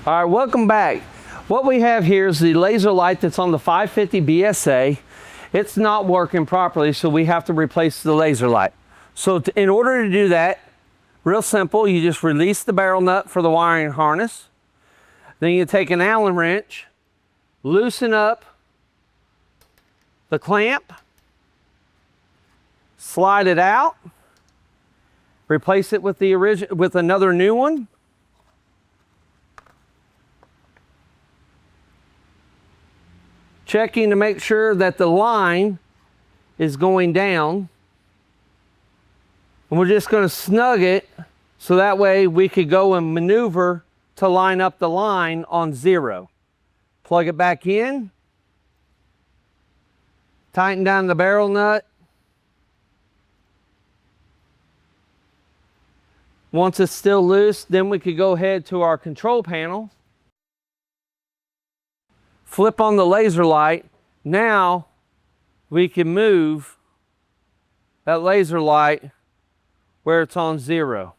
All right, welcome back. What we have here is the laser light that's on the 550 BSA. It's not working properly, so we have to replace the laser light. So in order to do that, real simple, you just release the barrel nut for the wiring harness. Then you take an Allen wrench, loosen up the clamp, slide it out, replace it with another new one. Checking to make sure that the line is going down. And we're just going to snug it so that way we could go and maneuver to line up the line on 0. Plug it back in. Tighten down the barrel nut. Once it's still loose, then we could go ahead to our control panel. Flip on the laser light. Now we can move that laser light where it's on 0,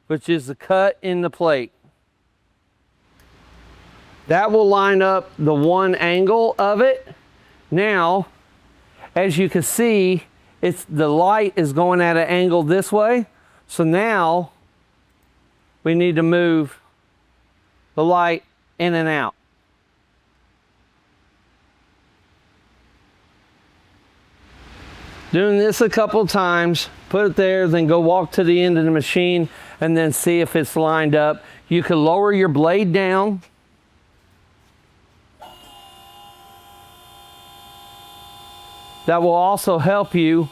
which is the cut in the plate. That will line up the one angle of it. Now, as you can see, the light is going at an angle this way. So now we need to move the light in and out. Doing this a couple times, put it there, then go walk to the end of the machine and then see if it's lined up. You can lower your blade down. That will also help you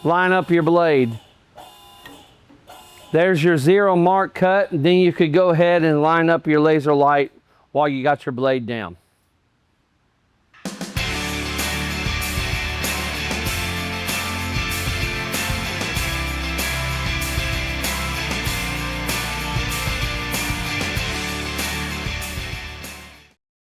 line up your blade. There's your 0 mark cut, and then you could go ahead and line up your laser light while you got your blade down.